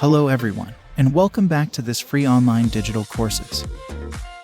Hello everyone, and welcome back to this free online digital courses.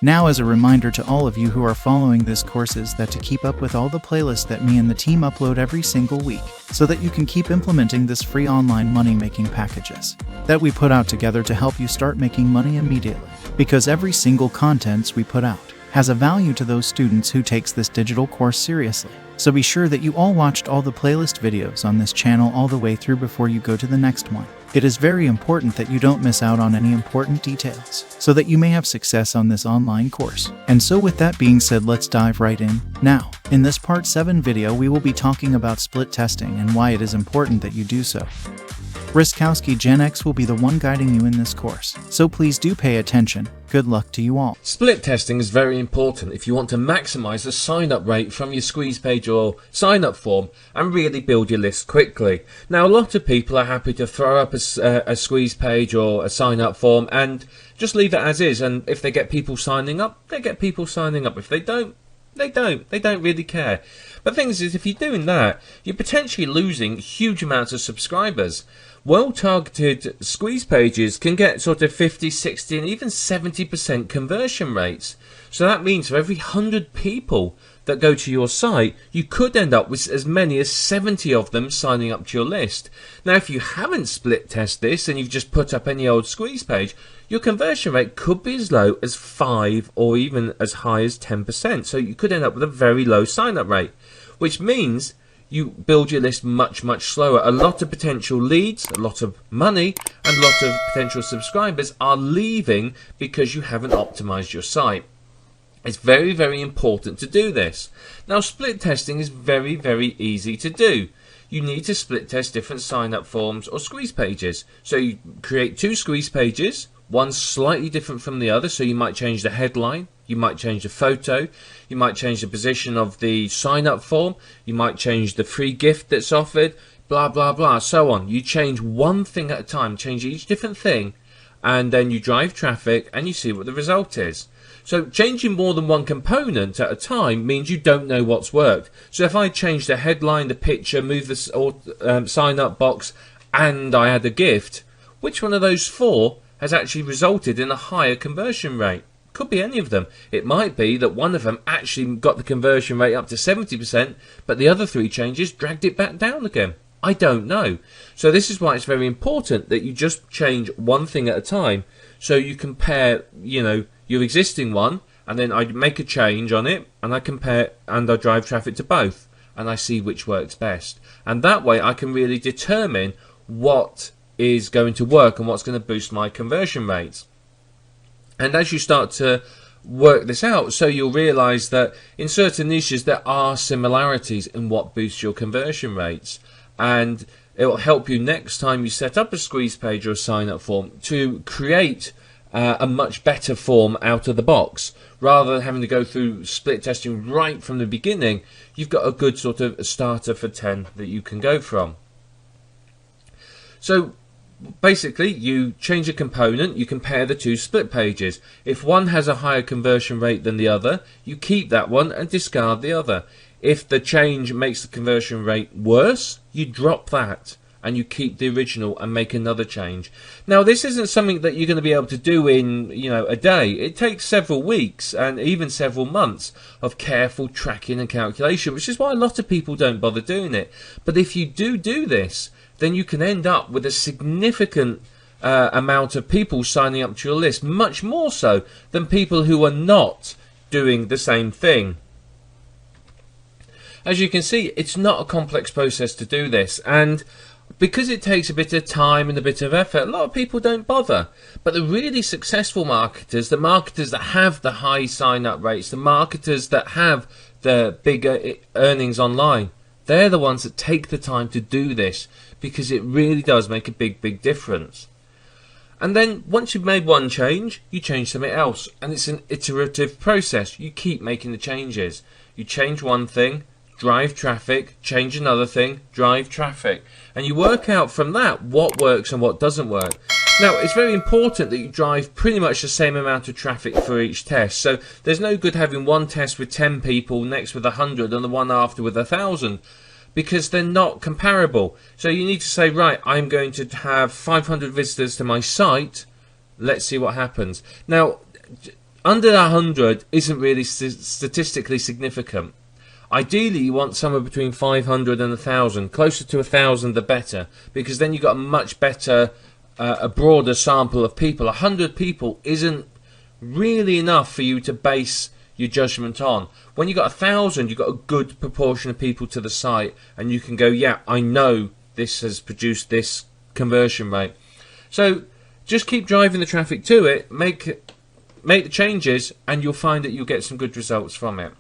Now, as a reminder to all of you who are following this courses that to keep up with all the playlists that me and the team upload every single week, so that you can keep implementing this free online money-making packages that we put out together to help you start making money immediately. Because every single contents we put out has a value to those students who takes this digital course seriously. So be sure that you all watched all the playlist videos on this channel all the way through before you go to the next one. It is very important that you don't miss out on any important details, so that you may have success on this online course. And so with that being said, let's dive right in. Now, in this part 7 video, we will be talking about split testing and why it is important that you do so. Riskowski Gen X will be the one guiding you in this course, so please do pay attention. Good luck to you all. Split testing is very important if you want to maximize the sign-up rate from your squeeze page or sign-up form and really build your list quickly. Now, a lot of people are happy to throw up a squeeze page or a sign-up form and just leave it as is, and if they get people signing up, they get people signing up. If they don't, they don't. They don't really care. But the thing is, if you're doing that, you're potentially losing huge amounts of subscribers. Well-targeted squeeze pages can get sort of 50, 60 and even 70% conversion rates. So that means for every 100 people that go to your site, you could end up with as many as 70 of them signing up to your list. Now, if you haven't split test this and you've just put up any old squeeze page, your conversion rate could be as low as 5 or even as high as 10%. So you could end up with a very low sign-up rate, which means you build your list much slower. A lot of potential leads, a lot of money, and a lot of potential subscribers are leaving because you haven't optimized your site. It's very important to do this. Now, split testing is very easy to do. You need to split test different sign-up forms or squeeze pages. So you create 2 squeeze pages, one slightly different from the other, so you might change the headline, you might change the photo, you might change the position of the sign-up form, you might change the free gift that's offered, blah, so on. You change one thing at a time, change each different thing, and then you drive traffic and you see what the result is. So changing more than one component at a time means you don't know what's worked. So if I change the headline, the picture, move the sign-up box, and I add a gift, which one of those 4 has actually resulted in a higher conversion rate? Could be any of them. It might be that one of them actually got the conversion rate up to 70%, but the other 3 changes dragged it back down again. I don't know. So this is why it's very important that you just change one thing at a time. So you compare, your existing one, and then I make a change on it, and I compare and I drive traffic to both, and I see which works best. And that way I can really determine what is going to work and what's going to boost my conversion rates. And as you start to work this out, so you'll realize that in certain niches there are similarities in what boosts your conversion rates, and it will help you next time you set up a squeeze page or a sign up form to create a much better form out of the box. Rather than having to go through split testing right from the beginning, you've got a good sort of starter for 10 that you can go from. So basically, you change a component, you compare the 2 split pages. If one has a higher conversion rate than the other, you keep that one and discard the other. If the change makes the conversion rate worse, you drop that and you keep the original and make another change. Now, this isn't something that you're going to be able to do in, a day. It takes several weeks and even several months of careful tracking and calculation, which is why a lot of people don't bother doing it. But if you do this, then you can end up with a significant amount of people signing up to your list, much more so than people who are not doing the same thing. As you can see, it's not a complex process to do this, and because it takes a bit of time and a bit of effort, a lot of people don't bother. But the really successful marketers, the marketers that have the high sign-up rates, the marketers that have the bigger earnings online, they're the ones that take the time to do this, because it really does make a big difference. And then once you've made one change, you change something else, and it's an iterative process. You keep making the changes. You change one thing, drive traffic, change another thing, drive traffic, and you work out from that what works and what doesn't work. Now, it's very important that you drive pretty much the same amount of traffic for each test. So there's no good having one test with 10 people, next with 100, and the one after with 1,000. because they're not comparable. So you need to say, right, I'm going to have 500 visitors to my site. Let's see what happens. Now, under 100 isn't really statistically significant. Ideally, you want somewhere between 500 and 1,000. Closer to 1,000, the better, because then you've got a much better, a broader sample of people. 100 people isn't really enough for you to base your judgment on. When you've got 1,000, you've got a good proportion of people to the site, and you can go, yeah, I know this has produced this conversion rate. So just keep driving the traffic to it, make the changes, and you'll find that you'll get some good results from it.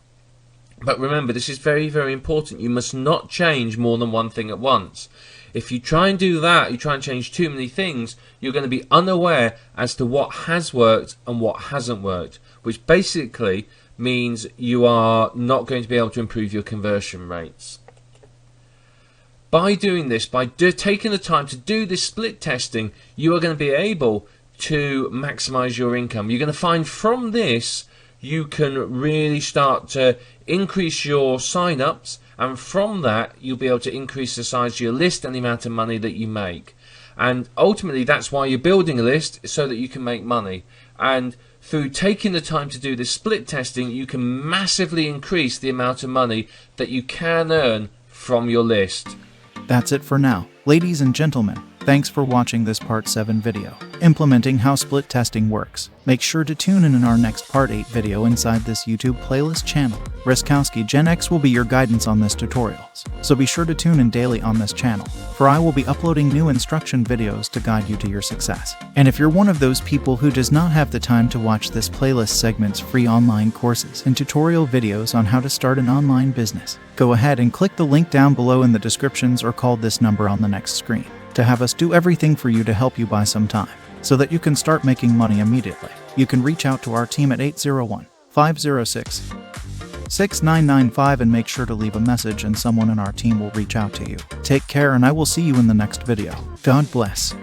But remember, this is very, very important. You must not change more than one thing at once. If you try and do that, you try and change too many things, you're going to be unaware as to what has worked and what hasn't worked, which basically means you are not going to be able to improve your conversion rates. By doing this, by taking the time to do this split testing, you are going to be able to maximize your income. You're going to find from this you can really start to increase your sign-ups, and from that you'll be able to increase the size of your list and the amount of money that you make. And ultimately that's why you're building a list, so that you can make money. And through taking the time to do this split testing, you can massively increase the amount of money that you can earn from your list. That's it for now. Ladies and gentlemen, thanks for watching this Part 7 video, implementing how split testing works. Make sure to tune in our next Part 8 video inside this YouTube playlist channel. Riskowski Gen X will be your guidance on this tutorials, so be sure to tune in daily on this channel, for I will be uploading new instruction videos to guide you to your success. And if you're one of those people who does not have the time to watch this playlist segment's free online courses and tutorial videos on how to start an online business, go ahead and click the link down below in the descriptions or call this number on the next screen to have us do everything for you to help you buy some time, so that you can start making money immediately. You can reach out to our team at 801-506-6995 and make sure to leave a message, and someone in our team will reach out to you. Take care, and I will see you in the next video. God bless.